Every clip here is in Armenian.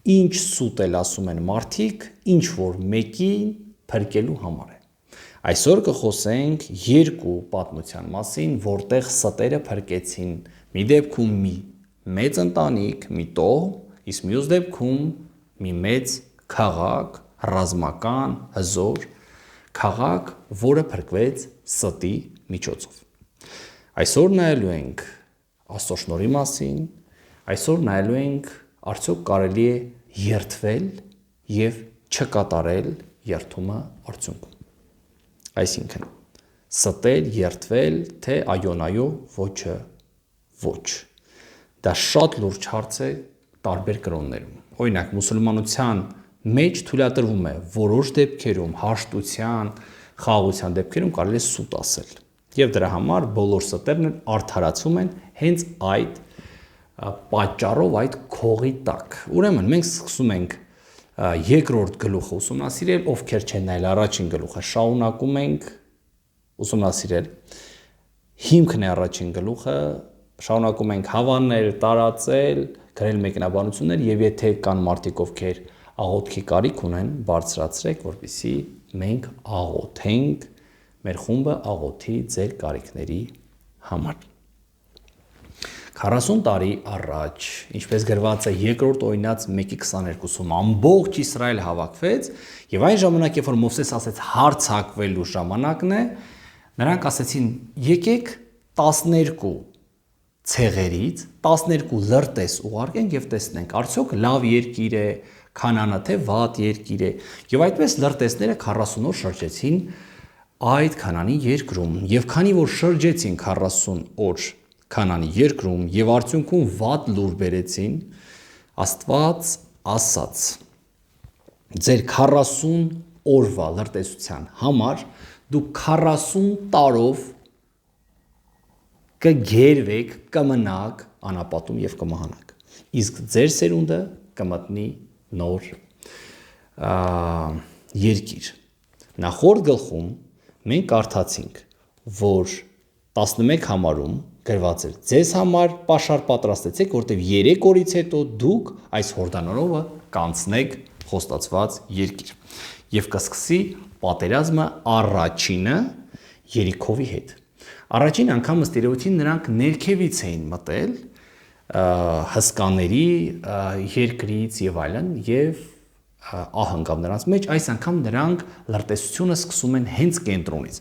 ինչ սուտ էլ ասում են մարդիկ, ինչ որ մեկին փրկելու համար է։ Այսօր կխոսենք երկու պատմության մասին, որտեղ ստերը փրկեցին մի դեպքում մի մեծ ընտանիք, մի տոհմ, իսկ մյուս դեպքում մի մեծ քաղաք, ռազմական, հզոր քաղաք, որը փրկվեց ստի միջոցով։ Այսօր նայելու ենք Աստծո շնորհի մասին, այսօր նայելու ենք արդյոք կարելի է երդվել եւ չկատարել երդումը արդյունքում։ Այսինքն ստել, երդվել, թե այո, ոչը ոչ։ Դա շատ լուրջ հարց է տարբեր կրոններում։ Օրինակ մուսուլմանության մեջ թույլատրվում է որոշ դեպքերում հաշտության, խաղաղության դեպքերում կարելի է սուտ ասել։ Եվ դրա համար բոլոր ստերն արդարացվում են հենց այդ պատճառով, այդ քողի տակ։ Ուրեմն մենք սկսում ենք երկրորդ գլուխը ուսումնասիրել, ովքեր չեն նայել առաջին գլուխը, շարունակում ենք ուսումնասիրել։ Հիմքն է առաջին գլուխը, շարունակում ենք հավանել, տարածել, գրել մեկնաբանություններ եւ եթե կան մարդիկ, ովքեր աղոթքի կարիք ունեն, բարձրացրեք, որպեսզի մենք աղոթենք, մեր խումբը աղոթի ձեր կարիքների համար։ 40 տարի առաջ, ինչպես գրված է երկրորդ օրինաց 1:22-ում, ամբողջ Իսրայել հավաքվեց եւ այն ժամանակ, երբ որ Մովսես ասեց հարձակվելու ժամանակն է, նրանք ասեցին՝ եկեք 12 ցեղերից 12 լրտես ուղարկենք եւ տեսնենք, արդյոք լավ երկիր է, Քանանը թե վատ երկիր է։ Եվ այդպես լրտեսները 40 օր շրջեցին այդ Քանանի երկրում, եւ քանի որ շրջեցին 40 օր Քանանի երկրում եւ արդյունքում վատ լուր բերեցին, Աստված ասաց. ձեր 40 օրվա լրտեսության համար դուք 40 տարով կգերվեք, կմնաք անապատում եւ կմահանաք։ Իսկ ձեր սերունդը կմտնի նոր երկիր։ Նախորդ գլխում մենք կարդացինք, որ 11 համարում գրված էր. ձեզ համար պաշար պատրաստեցեք, որտեղ 3 օրից հետո դուք այս հորդանանովը կանցնեք խոստացված երկիր։ Եվ կսկսի պատերազմը առաջինը Երիքովի հետ։ Առաջին անգամ ըստ երևույթին նրանք ներքևից էին մտել հսկաների երկրից եւ այլն եւ ահանգավ նրանց մեջ, այս անգամ նրանք լրտեսությունը սկսում են հենց կենտրոնից,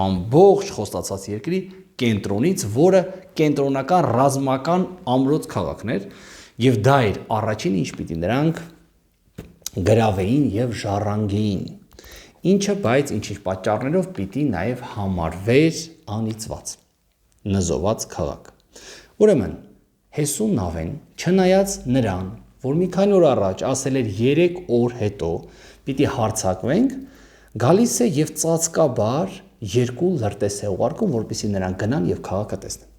ամբողջ խոստացած երկրի կենտրոնից, որը կենտրոնական ռազմական ամրոց քաղաքն էր եւ դա էր առաջին ինչ պիտի նրանք գրավեին եւ ժառանգեին, ինչը բայց ինչ-ինչ պատճառներով պիտի նաեւ համարվեր անիծված, նզոված քաղաք։ Ուրեմն Հեսու նավեն, չնայած նրան, որ մի քանի օր առաջ ասել էր 3 օր հետո պիտի հարձակվենք, գալիս է եւ ծածկաբար 2 լրտես է ուղարկում, որպեսզի նրանք գնան եւ քաղաքը տեսնեն։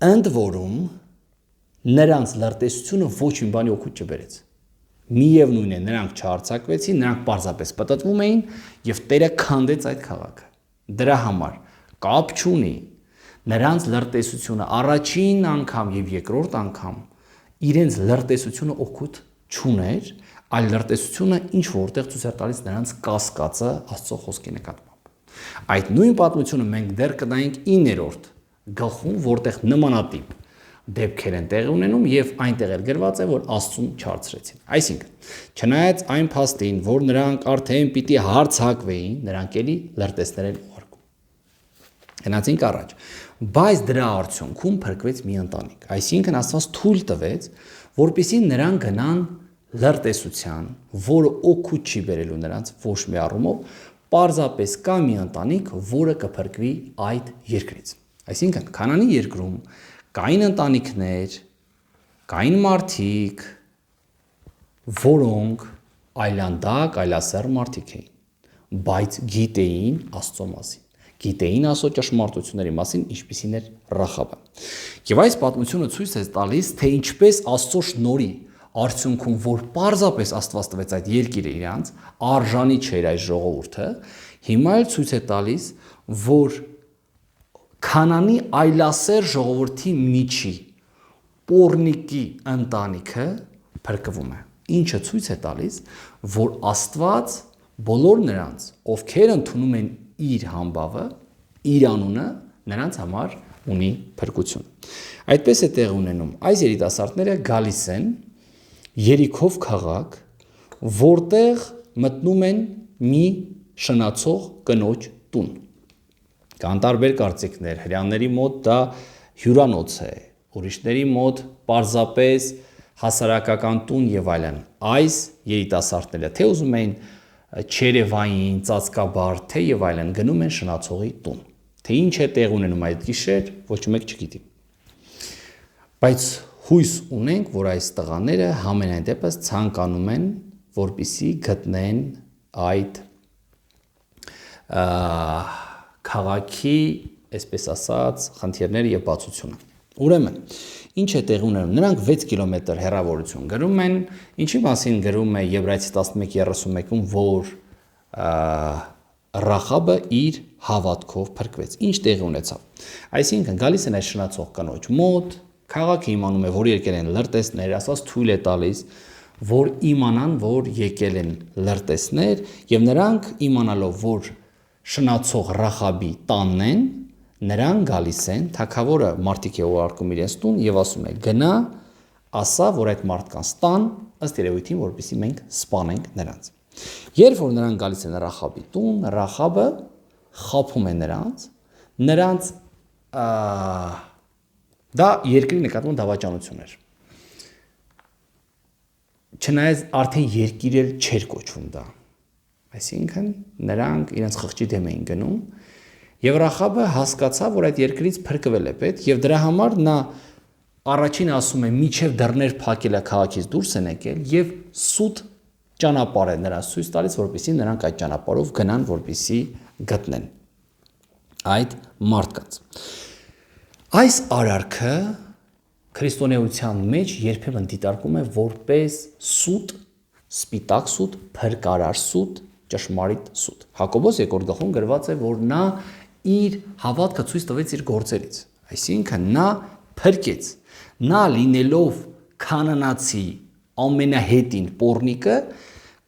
Ընդ որում նրանց լրտեսությունը ոչ մի բանի օգուտ չբերեց։ Միևնույն է, նրանք չհարձակվեցին, նրանք պարզապես պտտվում էին եւ Տերը քանդեց այդ քաղաքը։ Դրա համար կապ չունի նրանց լրտեսությունը առաջին անգամ եւ երկրորդ անգամ իրենց լրտեսությունը օգուտ չուներ, այլ լրտեսությունը ինչ որտեղ ցույց էր տալիս նրանց կասկածը Աստծո խոսքի նկատմամբ։ Այդ նույն պատմությունը մենք դեռ կնայենք 9-րդ գլխում, որտեղ նմանատիպ դեպքեր են տեղի ունենում եւ այնտեղ էլ գրված է, որ Աստծուն չարցրեցին։ Այսինքն, չնայած այն փաստին, որ նրանք արդեն պիտի հարձակվեին, նրանք էլի լրտեսներ են ուղարկում։ Գնացինք առաջ։ Բայց դրա արդյունքում փրկվեց մի ընտանիք։ Այսինքն Աստված թույլ տվեց, որպեսզի նրանք գնան լրտեսության, որը օգուտ չի բերելու նրանց ոչ մի առումով, պարզապես կա մի ընտանիք, որը կփրկվի այդ երկրից։ Այսինքն Քանանի երկրում կային ընտանիքներ, կային մարդիկ, որոնք այլանդակ, այլասեռ մարդիկ էին, բայց գիտեին Աստծո մասին, գիտեին Աստծո ճշմարտությունների մասին, ինչպիսին էր Ռախաբը։ Եվ այս պատմությունը ցույց է տալիս, թե ինչպես Աստծո շնորհի արդյունքում, որ պարզապես Աստված տվեց այդ երկիրը իրանց, արժանի չէր այս ժողովուրդը, հիմա էլ ցույց է տալիս, որ Քանանի այլասեր ժողովրդի միջի Պոռնիկի ընտանիքը փրկվում է։ Ինչը ցույց է տալիս, որ Աստված բոլոր նրանց, ովքեր ընդունում են իր համբավը, իր անունը, նրանց համար ունի փրկություն։ Այդպես է տեղ ունենում։ Այս երիտասարդները գալիս են Երիքով քաղաք, որտեղ մտնում են մի շնացող կնոջ տուն։ Կան տարբեր կարծիքներ, հрьяաների մոտ դա հյուրանոց է, ուրիշների մոտ պարզապես հասարակական տուն եւ այլն։ Այս երիտասարդները թե ուզում են չերևային, ծածկաբար, թե եւ այլն գնում են շնացողի տուն։ Թե ինչ է տեղ ունենում այդ գիշեր, ոչ մեկ չգիտի։ Բայց հույս ունենք, որ այս տղաները համենայն դեպս ցանկանում են, որպեսզի գտնեն այդ քաղաքի, այսպես ասած, խնդիրները եւ բացությունը։ Ուրեմն, ինչ է տեղի ունենում։ Նրանք 6 կիլոմետր հեռավորություն գրում են, ինչի մասին գրում է Եբրայեցի 11:31-ում, որ Ռախաբը իր հավատքով փրկվեց։ Ինչ տեղի ունեցավ։ Այսինքն գալիս են այս շնացող կնոջ մոտ, քաղաքը իմանում է, որ եկել են լրտեսներ, ասած թույլ է տալիս, որ իմանան, որ եկել են լրտեսներ, եւ նրանք իմանալով, որ շնացող Ռախաբի տանն են, նրանք գալիս են, թագավորը մարդիկ է ուղարկում իրենց տուն եւ ասում է. գնա, ասա, որ այդ մարդկանց տան, ըստ երևույթին, որպեսզի մենք սպանենք նրանց։ Երբ որ նրանք գալիս են Ռախաբի տուն, Ռախաբը խաբում է նրանց դա երկրի նկատմամբ դավաճանություն էր։ Չնայած արդեն երկիր էլ չէր կոչվում դա։ Այսինքն նրանք իրենց խղճի դեմ էին գնում եւ Ռախաբը հասկացավ, որ այդ երկրից փրկվել է պետք եւ դրա համար նա առաջին ասում է միջև դռներ փակել է քաղաքից դուրս են եկել եւ սուտ ճանապարհ է նրանց ցույց տալիս, որպեսզի նրանք այդ ճանապարհով գնան, որպեսզի գտնեն այդ մարդկանց։ Այս արարքը քրիստոնեության մեջ երբեմն դիտարկում է որպես սուտ, սպիտակ սուտ, փրկարար սուտ, ճշմարիտ սուտ։ Հակոբոս 2-րդ գլխում գրված է, որ նա իր հավատքը ցույց տվեց իր գործերից։ Այսինքն նա փրկեց։ Նա լինելով կանանացի ամենահետին պոռնիկը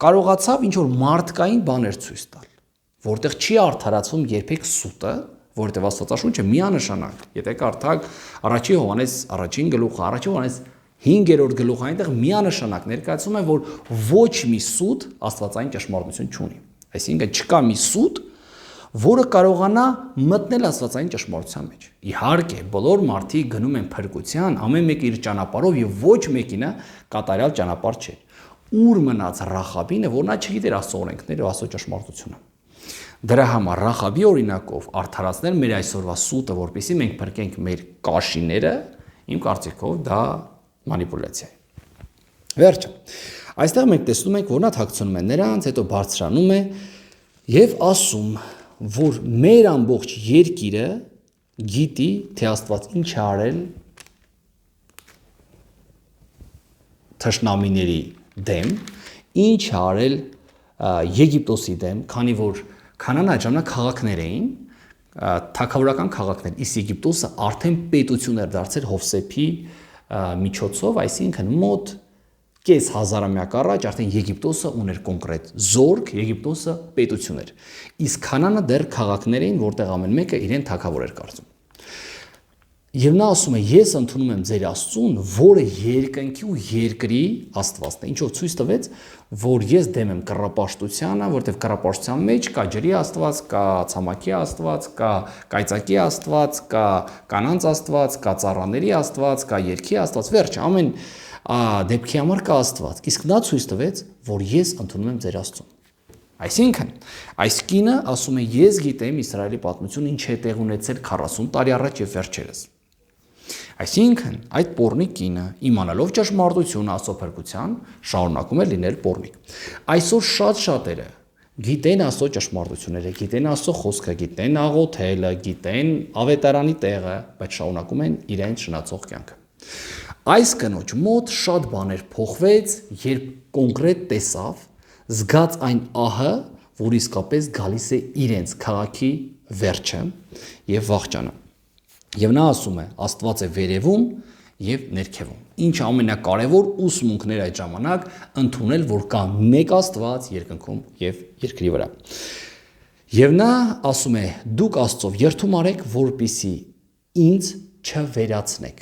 կարողացավ ինչ որ մարդկային բաներ ցույց տալ, որտեղ չի արդարացվում երբեք սուտը, որտեղ Աստվածաշունչը միանշանակ, եթե կարդաք առաջի Հովհաննես առաջին գլուխը, առաջի Հովհաննես 5-րդ գլուխը, այնտեղ միանշանակ ներկայացում է, որ ոչ մի սուտ աստվածային ճշմարտություն չունի։ Այսինքն չկա մի սուտ, որը կարողանա մտնել աստվածային ճշմարտության մեջ։ Իհարկե, բոլոր մարդիկ գնում են փրկության, ամեն մեկը իր ճանապարհով եւ ոչ մեկինը կատարյալ ճանապարհ չէ։ Ուր մնաց Ռախաբինը, որ նա չգիտեր Աստծո օրենքները ու Աստծո ճշմարտությունը։ Դրա համար Ռախաբի օրինակով արդարացնել մեր այսօրվա սուտը, որպեսզի մենք փրկենք մեր կաշիները, իմ կարծիքով դա մանիպուլյացիա է։ Վերջը։ Այստեղ մենք տեսնում ենք, որ նա թաքցնում է նրանց, հետո բարձրանում է եւ ասում, որ մեր ամբողջ երկիրը գիտի, թե Աստված ինչ է արել թշնամիների դեմ, ինչ է արել Եգիպտոսի դեմ, քանի որ Քանան այդ ժամանակ քաղաքներ էին, թագավորական քաղաքներ, իսկ Եգիպտոսը արդեն պետություն էր դարձել Հովսեփի միջոցով, այսինքն մոտ կես հազարամյակ առաջ արդեն Եգիպտոսը ուներ կոնկրետ զորք, Եգիպտոսը պետություն էր։ Իսկ Քանանը դեռ քաղաքներ էին, որտեղ ամեն մեկը իրեն թագավոր էր կարծում։ Եվ նա ասում է. ես ընդունում եմ ձեր Աստծուն, որը երկնքի ու երկրի Աստվածն է, ինչով ցույց տվեց, որ ես դեմ եմ կռապաշտությանը, որտեղ կռապաշտության մեջ կա ջրի Աստված, կա ցամաքի Աստված, կա կայծակի Աստված, կա կանանց Աստված, կա ծառաների Աստված, կա երկի Աստված, վերջ ամեն դեպքի համար կա Աստված։ Իսկ նա ցույց տվեց, որ ես ընդունում եմ ձեր Աստծուն։ Այսինքն, այս կինը ասում է. ես գիտեմ Իսրայելի պատմությունը ինչ է տեղ ունեցել 40 տարի առաջ եւ վերջերս։ Այսինքն, այդ պոռնիկ կինը, իմանալով ճշմարտությունը Աստծո փրկության, շարունակում է լինել պոռնիկ։ Այսօր շատ շատերը գիտեն Աստծո ճշմարտությունները, գիտեն Աստծո խոսքը, գիտեն աղոթելը, գիտեն ավետարանի տեղը, բայց շարունակում են իրենց շնացող կյանքը։ Այս կնոջ մոտ շատ բաներ փոխվեց, երբ կոնկրետ տեսավ, զգաց այն ահը, որ իսկապես գալիս է իրենց քաղաքի վերջը եւ վախճանը։ Եվ նա ասում է. Աստված է վերևում եւ ներքևում։ Ինչ ամենակարևոր ուսմունքներ այդ ժամանակ ընդունել, որ կա մեկ Աստված երկնքում եւ երկրի վրա։ Եվ նա ասում է. դուք Աստծով երթում արեք, որպիսի ինձ չվերացնեք,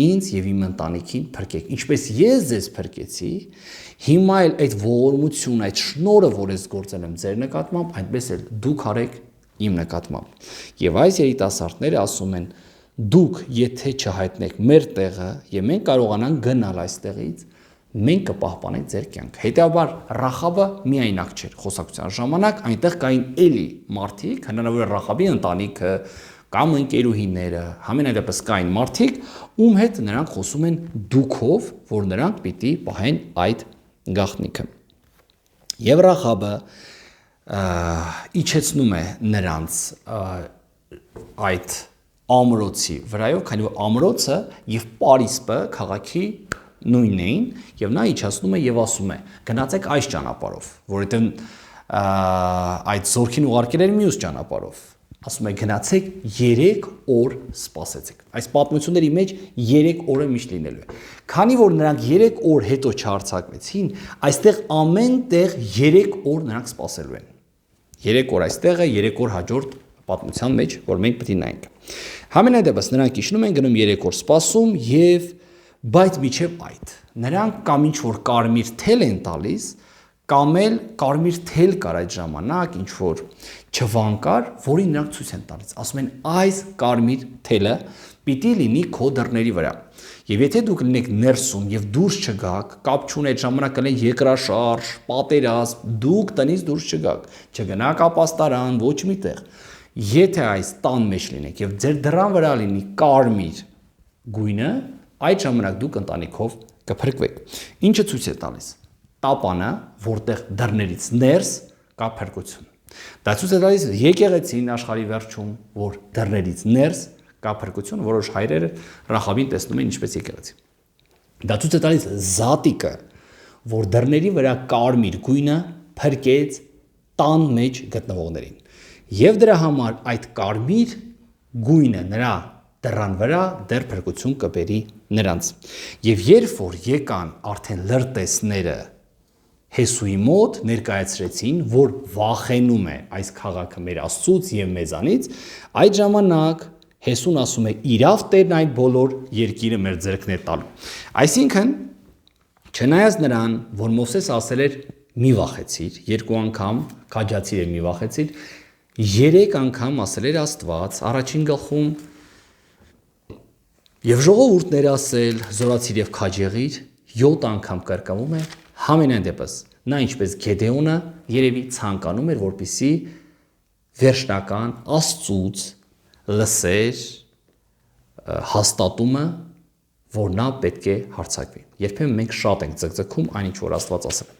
ինձ եւ իմ ընտանիքին փրկեք, ինչպես ես ձեզ փրկեցի, հիմա էլ այդ ողորմությունը, այդ շնորհը, որ ես գործել եմ ձեր նկատմամբ, այնպես էլ դուք արեք իմ նկատմամբ։ Եվ այս երիտասարդները ասում են. դուք եթե չհայտնեք մեր տեղը եւ մենք կարողանանք գնալ այստեղից, մենք կպահպանենք ձեր կյանքը։ Հետեւաբար Ռախաբը միայնակ չէր խոսակցության ժամանակ, այնտեղ կային էլի մարդիկ, հնարավոր է Ռախաբի ընտանիքը կամ ընկերուհիները, համենայնդեպս կային մարդիկ, ում հետ նրանք խոսում են դուքով, որ նրանք պիտի պահեն այդ գաղտնիքը։ Եվ Ռախաբը իջեցնում է նրանց այդ ամրոցի վրայով, քանի որ ամրոցը եւ Պարիսպը քաղաքի նույնն էին, եւ նա իջացնում է եւ ասում է. գնացեք այս ճանապարհով, որովհետեւ այդ զորքին ուղարկել էր մյուս ճանապարհով։ Ասում է գնացեք 3 օր սպասեցեք։ Այս պատմությունների մեջ 3 օրը միշտ լինելու է։ Քանի որ նրանք 3 օր հետո չհարցակվեցին, այստեղ ամեն տեղ 3 օր նրանք սպասելու են։ 3 օր այստեղ է, 3 օր հաջորդ պատմության մեջ, որ մենք պետք է նայենք։ Համենայնդեպս նրանք իջնում են, գնում 3 օր սպասում եւ բայց միջև այդ նրանք կամ ինչ որ կարմիր թել են տալիս, կամ էլ կարմիր թել կար այդ ժամանակ, ինչ որ չվան կար, որին նրանք ցույց են տալիս։ Ասում են այս կարմիր թելը պիտի լինի քո դռների վրա։ Եվ եթե դուք լինեք ներսում եւ դուրս չգաք, կապ չունի այդ ժամանակ կլեն երկրաշարժ, պատերազմ, դուք տնից դուրս չգաք, չգնաք ապաստարան, ոչ միտեղ։ Եթե այս տան մեջ լինեք եւ ձեր դռան վրա լինի կարմիր գույնը, այդ ժամանակ դուք ընտանիքով կփրկվեք։ Ինչը ցույց է տալիս։ Տապանը, որտեղ դռներից ներս կա փրկություն։ Դա ցույց է տալիս եկեղեցին աշխարհի վերջում, որ դռներից ներս կա փրկություն, որոշ հայրերը Ռախաբին տեսնում են ինչպես եկեղեցի։ Դա ցույց է տալիս զատիկը, որ դռների վրա կարմիր գույնը փրկեց տան մեջ գտնվողներին։ Եվ դրա համար այդ կարմիր գույնը նրա դռան վրա դեռ փրկություն կբերի նրանց։ Եվ երբ որ եկան արդեն լրտեսները Հեսուի մոտ ներկայացրեցին, որ վախենում է այս քաղաքը մեր Աստծուց եւ մեզանից, այդ ժամանակ Հեսուն ասում է իրավ Տերն այդ բոլոր երկիրը մեր ձեռքն է տալու։ Այսինքն չնայած նրան, որ Մովսես ասել էր մի վախեցիր, 2 անգամ քաջացիր եւ մի վախեցիր, 3 անգամ ասել էր Աստված առաջին գլխում եւ ժողովուրդներ ասել զորացիր եւ քաջեղիր, 7 անգամ կրկնվում է, համենայնդեպս նա ինչպես Գեդեոնը երևի ցանկանում էր, որպեսզի վերջնական Աստծուց լսեր հաստատումը, որ նա պետք է հարձակվի։ Երբեմն մենք շատ ենք ձգձգում այնինչ որ Աստված ասել է։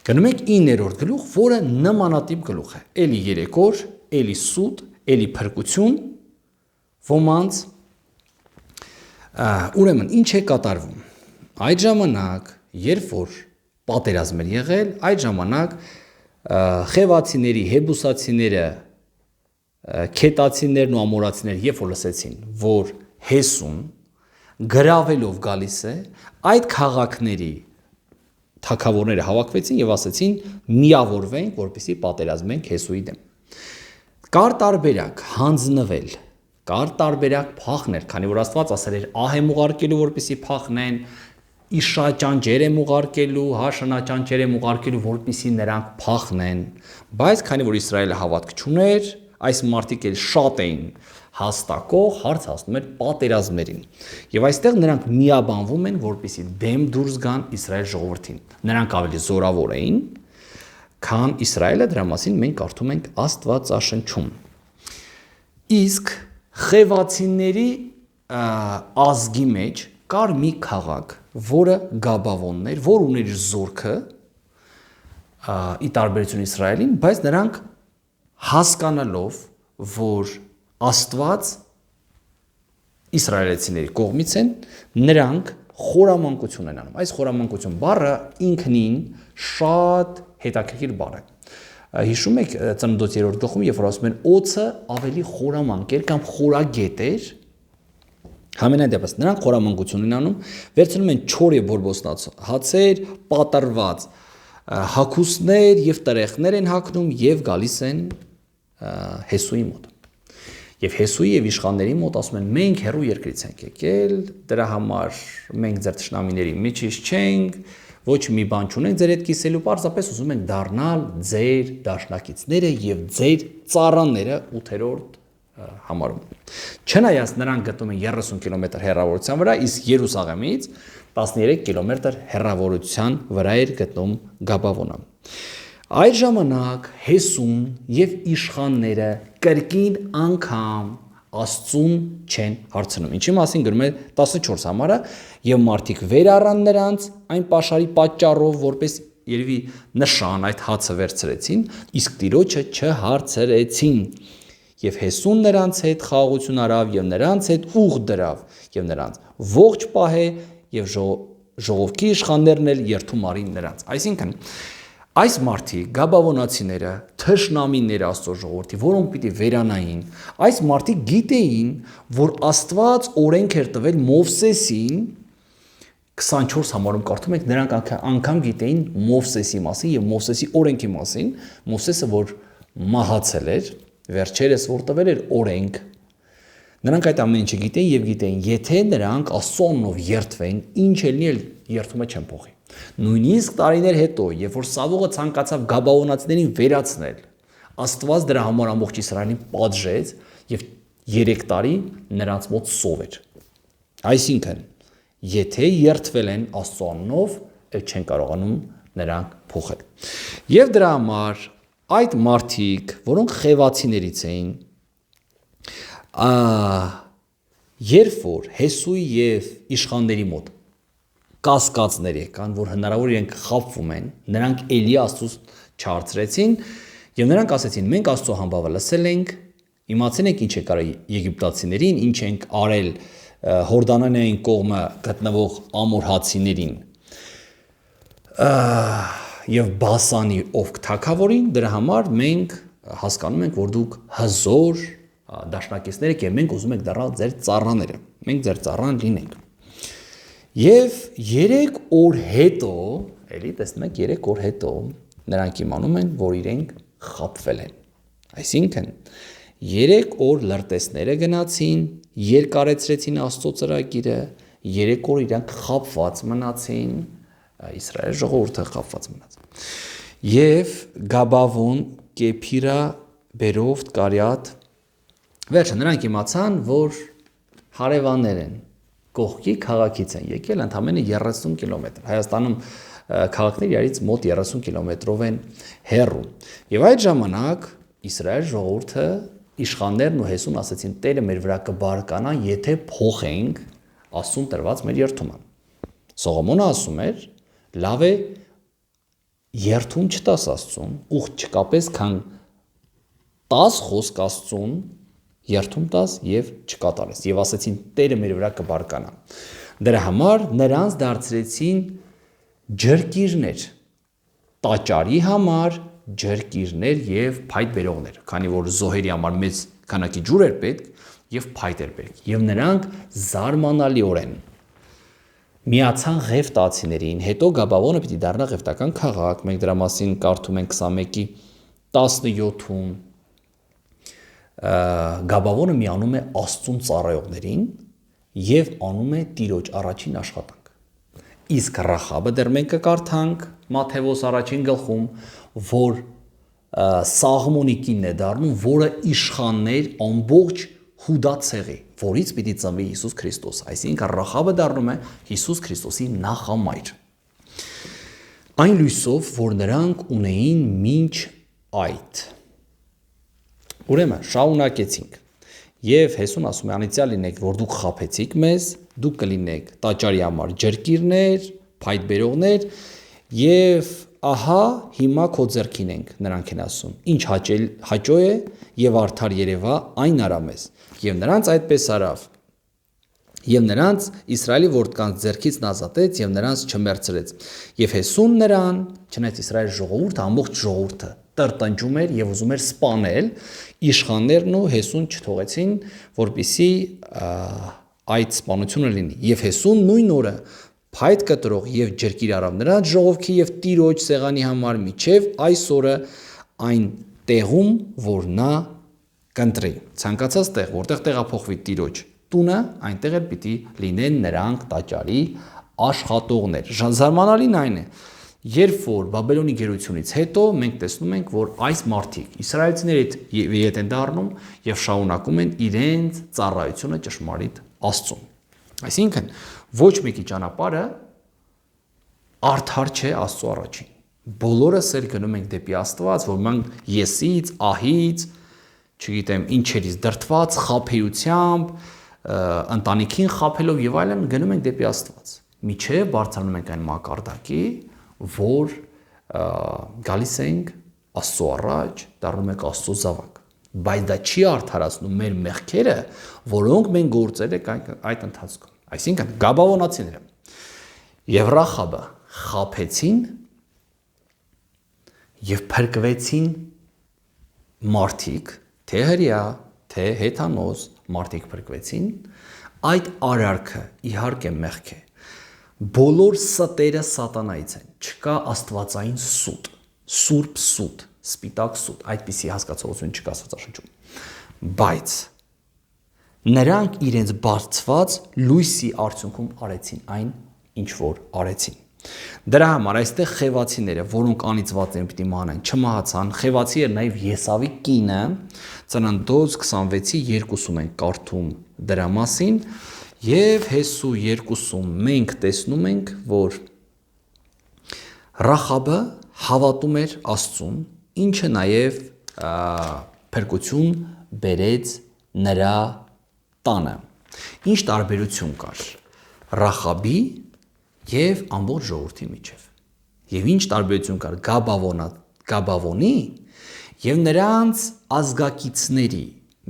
Գնում ենք 9-րդ գլուխ, որը նմանատիպ գլուխ է։ Էլի 3 օր, էլի սուտ, էլի փրկություն, ոմանց ուրեմն ինչ է կատարվում։ Այդ ժամանակ, երբ որ պատերազմ էր եղել, այդ ժամանակ խևացիների, հեբուսացիները, քետացիներն ու ամորացիները երբ որ լսեցին, որ Հեսուն գրավելով գալիս է, այդ քաղաքների թագավորները հավաքվեցին եւ ասացին միավորվենք, որպեսզի պատերազմենք Հեսուի դեմ։ Կար տարբերակ հանձնվել, կար տարբերակ փախնել, քանի որ Աստված ասել էր ահ եմ ուղարկելու, որպեսզի փախնեն, իշա ճանճեր եմ ուղարկելու, հաշնաճանճեր եմ ուղարկելու, որպեսզի նրանք փախնեն, բայց քանի որ Իսրայելը հավատք չուներ, այս մարդիկ էլ շատ էին հաստակող, հարց հասնում էր պատերազմներին։ Եվ այստեղ նրանք միաբանվում են, որպեսզի դեմ դուրս գան Իսրայել ժողովրդին։ Նրանք ավելի զորավոր էին, քան Իսրայելը, դրա մասին մենք կարդում ենք Աստվածաշնչում։ Իսկ խևացիների ազգի մեջ կար մի քաղաք, որը Գաբավոնն էր, որ ուներ զորքը ի տարբերություն Իսրայելին, բայց նրանք հասկանալով, որ Աստված իսրայելցիների կողմից են, նրանք խորամանկություն են անում։ Այս խորամանկություն բառը ինքնին շատ հետաքրքիր բառ է։ Հիշում եք Ծննդոց 3-րդ գլխում, երբ որ ասում են օձը ավելի խորամանկ էր կամ խորագետ էր, Համենայն դեպս նրանք խորամանկություն են անում, վերցնում են չոր եւ բորբոսնած հացեր, պատրված հագուստներ եւ տրեխներ են հագնում եւ գալիս են Հեսուի մոտ։ Եվ Հեսուի եւ իշխանների մոտ ասում են մենք հերու երկրից ենք եկել, դրա համար մենք ձեր թշնամիների միջից չենք, ոչ մի բան չունենք ձեր հետ կիսելու, պարզապես ուզում ենք դառնալ ձեր դաշնակիցները եւ ձեր ծառաները 8-րդ համարում։ Չնայած նրանք գտնվում են 30 կիլոմետր հեռավորության վրա, իսկ Երուսաղեմից 13 կիլոմետր հեռավորության վրա էր գտնվում Գաբավոնը։ Այդ ժամանակ Հեսուն եւ իշխանները կրկին անգամ Աստծուն չեն հարցնում։ Ինչի մասին գրում է 14 համարը, եւ մարդիկ վեր առան նրանց այն պաշարի պատճառով, որպես երևի նշան այդ հացը վերցրեցին, իսկ Տիրոջը չհարցրեցին։ Եվ Հեսուն նրանց հետ խաղաղություն արավ եւ նրանց հետ ուղ դրավ եւ նրանց ողջ պահե եւ ժողովքի իշխաններն էլ երթում արին նրանց։ Այսինքն այս մարդիկ գաբավոնացիները, թշնամիները Աստծո ժողովրդի, որոնք պիտի վերանային, այս մարդիկ գիտեին, որ Աստված օրենք էր տվել Մովսեսին 24 համարում կարդում ենք, նրանք անգամ գիտեին Մովսեսի մասին եւ Մովսեսի օրենքի մասին, Մովսեսը որ մահացել էր, վերջերս որ տվել էր օրենք, նրանք այդ ամեն ինչը գիտեին եւ գիտեին, եթե նրանք Աստծո անունով երթվեն, ինչ ելնի երթումը չեն փոխի։ Նույնիսկ տարիներ հետո, երբ որ Սավողը ցանկացավ գաբավոնացիներին վերացնել, Աստված դրա համար ամբողջ Իսրայելին պատժեց եւ 3 տարի նրանց մոտ սով էր։ Այսինքն, եթե երթվել են Աստծո անունով, չեն կարողանում նրանք փոխել։ Եվ դրա համար այդ մարդիկ, որոնք խևացիներից էին, երբ որ Հեսուի եւ իշխանների մոտ կասկածներ եկան, որ հնարավոր իրենք խաբվում են, նրանք էլի Աստծուց չհարցրեցին եւ նրանք ասեցին մենք Աստծո համբավը լսել ենք, իմացել ենք ինչ է կարա եգիպտացիներին, ինչ ենք արել Հորդանանային կողմը գտնվող ամորհացիներին եւ Բասանի ովք թագավորին, դրա համար մենք հասկանում ենք, որ դուք հզոր դաշնակիցներ եք եւ մենք ուզում ենք դառնալ ձեր ծառաները, մենք ձեր ծառան լինենք։ Եվ 3 օր հետո, էլի տեսնում եք 3 օր հետո նրանք իմանում են, որ իրենք խաբվել են։ Այսինքն 3 օր լրտեսները գնացին, երկարեցրեցին Աստծո ծրագիրը, 3 օր իրանք խաբված մնացին, Իսրայել ժողովուրդը խաբված մնաց։ Եվ Գաբավոն, Կեփիրա, Բերովտ, Կարիաթ, վերջը նրանք իմացան, որ հարևաններ են, կողքի քաղաքից են եկել ընդամենը 30 կիլոմետր։ Հայաստանում քաղաքները իրարից մոտ 30 կիլոմետրով են հեռու։ Եվ այդ ժամանակ Իսրայել ժողովուրդը իշխաններն ու Հեսուն ասեցին. Տերը մեր վրա կբարկանա, եթե փոխենք Աստծուն տրված մեր երթումը։ Սողոմոնը ասում էր. լավ է երթում չտաս Աստծուն, ուղղ չկապես, քան 10 խոսք Աստծուն երթում տաս եւ չկատարես։ Եվ ասեցին Տերը մեր վրա կբարկանա։ Դրա համար նրանց դարձրեցին ջրկիրներ, տաճարի համար ջրկիրներ եւ փայտ բերողներ, քանի որ զոհերի համար մեծ քանակի ջուր էր պետք եւ փայտ էր պետք։ Եվ նրանք զարմանալիորեն միացան Ղևտացիներին, հետո Գաբավոնը պիտի դառնա ղևտական քաղաք։ Մենք դրա մասին կարդում ենք 21-ի 17-ում։ Գաբավոնը միանում է Աստծուն ծառայողներին եւ անում է Տիրոջ առաջին աշխատանք։ Իսկ Ռախաբը դեռ մենք կկարդանք Մատթեոս առաջին գլխում, որ Սաղմոնի կինն է դառնում, որը իշխաններ ամբողջ Հուդա ցեղի, որից պիտի ծնվի Հիսուս Քրիստոս, այսինքն Ռախաբը դառնում է Հիսուս Քրիստոսի նախամայր։ Այն լույսով, որ նրանք ունեին մինչ այդ։ Ուրեմն շարունակեցինք։ Եվ Հեսուն ասում է անիծյալ լինեք, որ դուք խաբեցիք մեզ, դուք կլինեք տաճարի համար ջրկիրներ, փայտ բերողներ, եւ ահա հիմա քո ձեռքին ենք, նրանք են ասում։ Ինչ հաճո է եւ արդար երևա, այն արա մեզ։ Եվ նրանց այդպես արավ։ Եվ նրանց Իսրայելի որդկանց ձեռքից ազատեց եւ նրանց չմերցրեց։ Եվ Հեսուն նրան, չնայած Իսրայել ժողովուրդը, ամբողջ ժողովուրդը տրտնջում էր եւ ուզում էր սպանել, իշխաններն ու Հեսուն չթողեցին, որպիսի այդ սպանությունը լինի։ Եվ Հեսուն նույն օրը փայտ կտրող եւ ջրկիր արավ նրանց ժողովքի եւ Տիրոջ սեղանի համար միջև այս օրը այն տեղում, որ նա կընտրի։ Ցանկացած տեղ, որտեղ տեղափոխվի Տիրոջ տունը, այնտեղ էլ պիտի լինեն նրանք տաճարի աշխատողներ։ Զարմանալին այն է, երբ որ Բաբելոնի գերությունից հետո մենք տեսնում ենք, որ այս մարդիկ իսրայելցիները ետ են դառնում եւ շարունակում են իրենց ծառայությունը ճշմարիտ Աստծուն։ Այսինքն ոչ մեկի ճանապարհը արդար չէ Աստծո առաջին։ Բոլորս էլ գնում ենք դեպի Աստված, որ մենք եսից, ահից, չգիտեմ, ինչերից դրդված, խաբեությամբ, ընտանիքին խաբելով եւ այլն գնում ենք դեպի Աստված։ Միջև բարձրանում ենք այն մակարդակի, որ գալիս ենք Աստծո առաջ, դառնում ենք Աստծո զավակ։ Բայց դա չի արդարացնում մեր մեղքերը, որոնք մենք գործել ենք այդ ընթացքում։ Այսինքն Գաբավոնացիները եւ Ռախաբը խաբեցին եւ փրկվեցին մարդիկ, թե հրյա, թե հեթանոս մարդիկ փրկվեցին, այդ արարքը իհարկե մեղք է։ Բոլոր ստերը սատանայից են, չկա աստվածային սուտ, սուրբ սուտ, սպիտակ սուտ, այդպիսի հասկացողություն չկա Աստվածաշնչում։ Բայց նրանք իրենց բարձված լույսի արդյունքում արեցին այն, ինչ որ արեցին։ Դրա համար այստեղ խևացիները, որոնք անիծված են պիտի մահանան, չմահացան, խևացի էր նաև Եսավի կինը, Ծննդոց 26:2-ում ենք կարդում դրա մասին, եւ Հեսու 2-ում մենք տեսնում ենք, որ Ռախաբը հավատում էր Աստծուն, ինչը նաև փրկություն բերեց նրա տանը։ Ինչ տարբերություն կար Ռախաբի եւ ամբողջ ժողովրդի միջև։ Եվ ինչ տարբերություն կար Գաբավոնի եւ նրանց ազգակիցների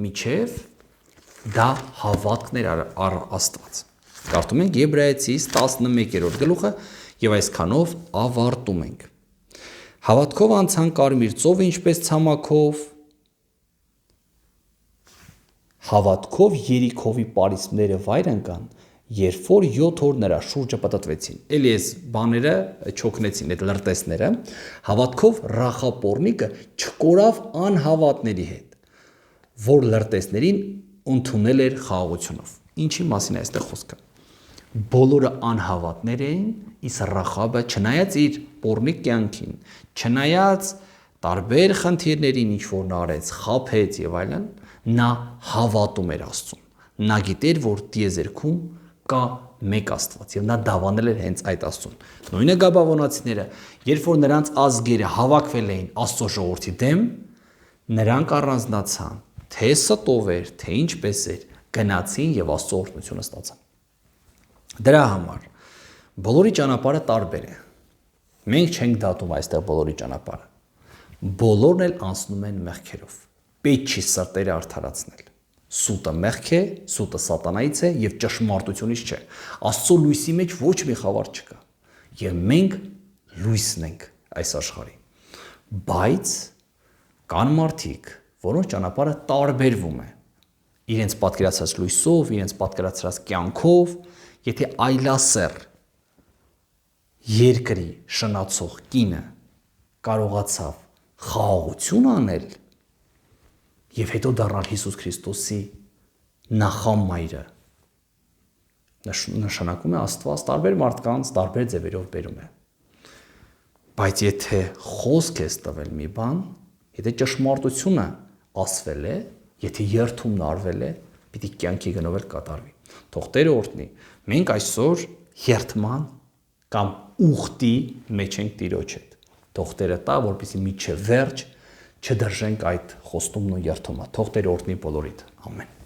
միջև, դա հավատքն էր առ Աստված։ Կարդում ենք Եբրայեցիս 11-րդ գլուխը եւ այսքանով ավարտում ենք։ Հավատքով անցան կարմիր ծովը ինչպես ցամաքով, հավատքով Երիքովի պարիսպները վայր ընկան, երբ որ 7 օր նրա շուրջը պտտվեցին։ Էլի այս բաները չօգնեցին այդ լրտեսները, հավատքով Ռախապորնիկը չկորավ անհավատների հետ, որ լրտեսներին ընդունել էր խաղաղությունով։ Ինչի մասին է այստեղ խոսքը։ Բոլորը անհավատներ էին, իսկ Ռախաբը չնայած իր պոռնիկ կյանքին, չնայած տարբեր խնդիրներին, ինչ որ նա արեց, խաբեց եւ այլն, նա հավատում էր Աստծուն։ Նա գիտեր, որ տիեզերքում կա մեկ Աստված եւ նա դավանել էր հենց այդ Աստծուն։ Նույնը Գաբավոնացիները, երբ որ նրանց ազգերը հավաքվել էին Աստծո ժողովրդի դեմ, նրանք առանձնացան, թե ստով էր, թե ինչպես էր, գնացին եւ Աստծո օրհնությունը ստացան։ Դրա համար բոլորի ճանապարհը տարբեր է։ Մենք չենք դատում այստեղ բոլորի ճանապարհը։ Բոլորն էլ անցնում են մեղքերով։ Պետք չի սրտերը արդարացնել։ Սուտը մեղք է, սուտը սատանայից է եւ ճշմարտությունից չէ։ Աստծո լույսի մեջ ոչ մի խավար չկա։ Եվ մենք լույսն ենք այս աշխարհի։ Բայց կան մարդիկ, որոնց ճանապարհը տարբերվում է։ Իրենց պատկերացրած լույսով, իրենց պատկերացրած կյանքով, եթե այլասեր երկրի շնացող կինը կարողացավ խաղաղություն անել եւ հետո դառնալ Հիսուս Քրիստոսի նախամայրը, նշանակում է Աստված տարբեր մարդկանց տարբեր ձևերով բերում է։ Բայց եթե խոսք ես տվել մի բան, եթե ճշմարտությունը ասվել է, եթե երթումն արվել է, պիտի կյանքի գնով էլ կատարվի։ Թող Տերը օրհնի։ Մենք այսօր երթման կամ ուխտի մեջ ենք Տիրոջ հետ։ Թող Տերը տա, որպեսզի մինչև վերջ չդրժենք այդ խոստումն ու երթումը։ Թող Տերը օրհնի բոլորիդ։ Ամեն։